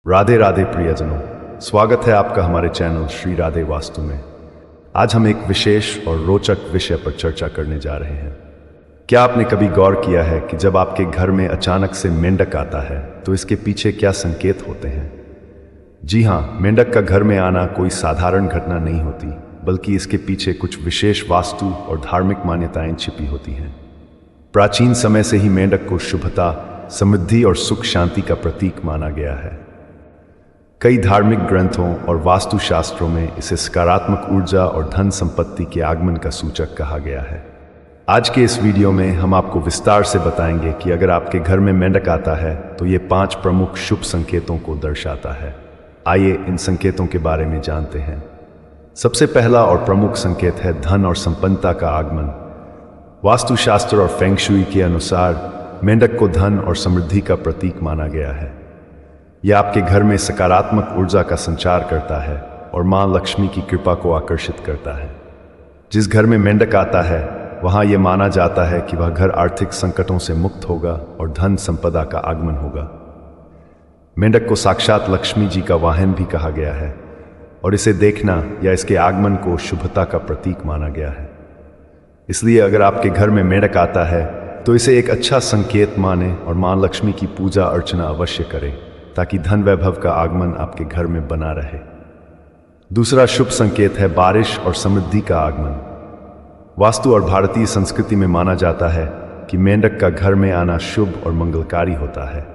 राधे राधे प्रियजनों, स्वागत है आपका हमारे चैनल श्री राधे वास्तु में। आज हम एक विशेष और रोचक विषय पर चर्चा करने जा रहे हैं। क्या आपने कभी गौर किया है कि जब आपके घर में अचानक से मेंढक आता है तो इसके पीछे क्या संकेत होते हैं? जी हाँ, मेंढक का घर में आना कोई साधारण घटना नहीं होती, बल्कि इसके पीछे कुछ विशेष वास्तु और धार्मिक मान्यताएं छिपी होती हैं। प्राचीन समय से ही मेंढक को शुभता, समृद्धि और सुख शांति का प्रतीक माना गया है। कई धार्मिक ग्रंथों और वास्तुशास्त्रों में इसे सकारात्मक ऊर्जा और धन संपत्ति के आगमन का सूचक कहा गया है। आज के इस वीडियो में हम आपको विस्तार से बताएंगे कि अगर आपके घर में मेंढक आता है तो ये 5 प्रमुख शुभ संकेतों को दर्शाता है। आइए इन संकेतों के बारे में जानते हैं। सबसे पहला और प्रमुख संकेत है धन और संपन्नता का आगमन। वास्तुशास्त्र और फेंग शुई के अनुसार मेंढक को धन और समृद्धि का प्रतीक माना गया है। यह आपके घर में सकारात्मक ऊर्जा का संचार करता है और मां लक्ष्मी की कृपा को आकर्षित करता है। जिस घर में मेंढक आता है वहां यह माना जाता है कि वह घर आर्थिक संकटों से मुक्त होगा और धन संपदा का आगमन होगा। मेंढक को साक्षात लक्ष्मी जी का वाहन भी कहा गया है और इसे देखना या इसके आगमन को शुभता का प्रतीक माना गया है। इसलिए अगर आपके घर में मेंढक आता है तो इसे एक अच्छा संकेत माने और मां लक्ष्मी की पूजा अर्चना अवश्य करें ताकि धन वैभव का आगमन आपके घर में बना रहे। दूसरा शुभ संकेत है बारिश और समृद्धि का आगमन। वास्तु और भारतीय संस्कृति में माना जाता है कि मेंढक का घर में आना शुभ और मंगलकारी होता है।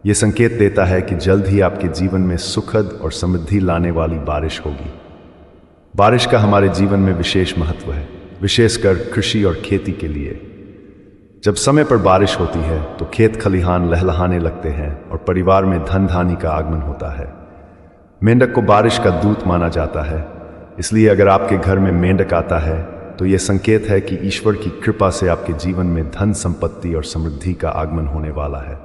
यह संकेत देता है कि जल्द ही आपके जीवन में सुखद और समृद्धि लाने वाली बारिश होगी। बारिश का हमारे जीवन में विशेष महत्व है, विशेषकर कृषि और खेती के लिए। जब समय पर बारिश होती है तो खेत खलिहान लहलहाने लगते हैं और परिवार में धन धान्य का आगमन होता है। मेंढक को बारिश का दूत माना जाता है, इसलिए अगर आपके घर में मेंढक आता है तो यह संकेत है कि ईश्वर की कृपा से आपके जीवन में धन संपत्ति और समृद्धि का आगमन होने वाला है।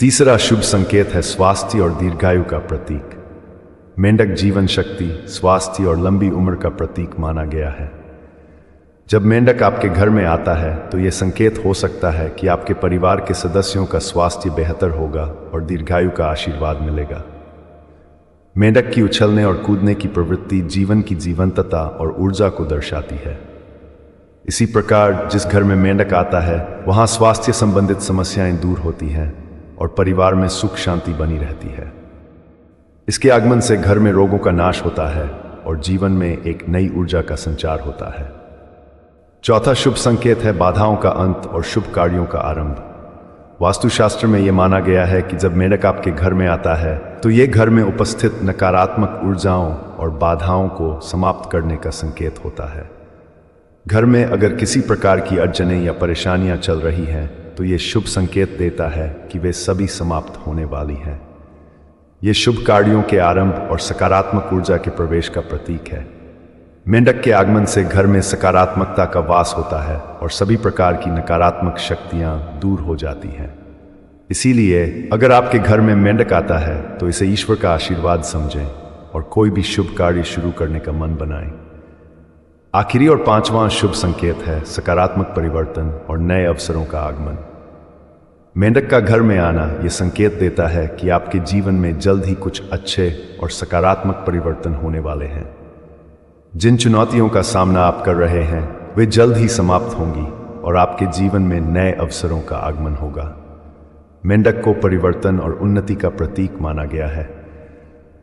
तीसरा शुभ संकेत है स्वास्थ्य और दीर्घायु का प्रतीक। मेंढक जीवन शक्ति, स्वास्थ्य और लंबी उम्र का प्रतीक माना गया है। जब मेंढक आपके घर में आता है तो यह संकेत हो सकता है कि आपके परिवार के सदस्यों का स्वास्थ्य बेहतर होगा और दीर्घायु का आशीर्वाद मिलेगा। मेंढक की उछलने और कूदने की प्रवृत्ति जीवन की जीवंतता और ऊर्जा को दर्शाती है। इसी प्रकार जिस घर में मेंढक आता है वहां स्वास्थ्य संबंधित समस्याएं दूर होती हैं और परिवार में सुख शांति बनी रहती है। इसके आगमन से घर में रोगों का नाश होता है और जीवन में एक नई ऊर्जा का संचार होता है। चौथा शुभ संकेत है बाधाओं का अंत और शुभ कार्यों का आरंभ। वास्तुशास्त्र में यह माना गया है कि जब मेंढक आपके घर में आता है तो यह घर में उपस्थित नकारात्मक ऊर्जाओं और बाधाओं को समाप्त करने का संकेत होता है। घर में अगर किसी प्रकार की अड़चनें या परेशानियां चल रही हैं तो यह शुभ संकेत देता है कि वे सभी समाप्त होने वाली हैं। यह शुभ कार्यों के आरंभ और सकारात्मक ऊर्जा के प्रवेश का प्रतीक है। मेंढक के आगमन से घर में सकारात्मकता का वास होता है और सभी प्रकार की नकारात्मक शक्तियां दूर हो जाती हैं। इसीलिए अगर आपके घर में मेंढक आता है तो इसे ईश्वर का आशीर्वाद समझें और कोई भी शुभ कार्य शुरू करने का मन बनाएं। आखिरी और 5वां शुभ संकेत है सकारात्मक परिवर्तन और नए अवसरों का आगमन। मेंढक का घर में आना यह संकेत देता है कि आपके जीवन में जल्द ही कुछ अच्छे और सकारात्मक परिवर्तन होने वाले हैं। जिन चुनौतियों का सामना आप कर रहे हैं वे जल्द ही समाप्त होंगी और आपके जीवन में नए अवसरों का आगमन होगा। मेंढक को परिवर्तन और उन्नति का प्रतीक माना गया है।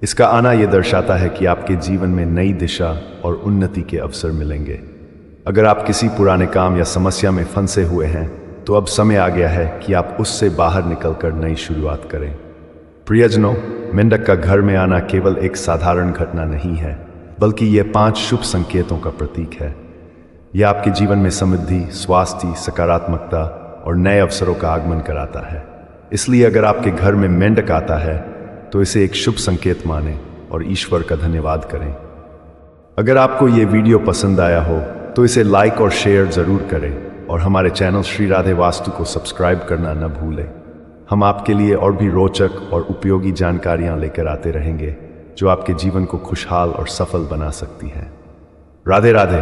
इसका आना यह दर्शाता है कि आपके जीवन में नई दिशा और उन्नति के अवसर मिलेंगे। अगर आप किसी पुराने काम या समस्या में फंसे हुए हैं तो अब समय आ गया है कि आप उससे बाहर निकलकर नई शुरुआत करें। प्रियजनों, मेंढक का घर में आना केवल एक साधारण घटना नहीं है, बल्कि यह 5 शुभ संकेतों का प्रतीक है। यह आपके जीवन में समृद्धि, स्वास्थ्य, सकारात्मकता और नए अवसरों का आगमन कराता है। इसलिए अगर आपके घर में मेंढक आता है तो इसे एक शुभ संकेत मानें और ईश्वर का धन्यवाद करें। अगर आपको यह वीडियो पसंद आया हो तो इसे लाइक और शेयर जरूर करें और हमारे चैनल श्री राधे वास्तु को सब्सक्राइब करना न भूलें। हम आपके लिए और भी रोचक और उपयोगी जानकारियां लेकर आते रहेंगे जो आपके जीवन को खुशहाल और सफल बना सकती हैं। राधे राधे।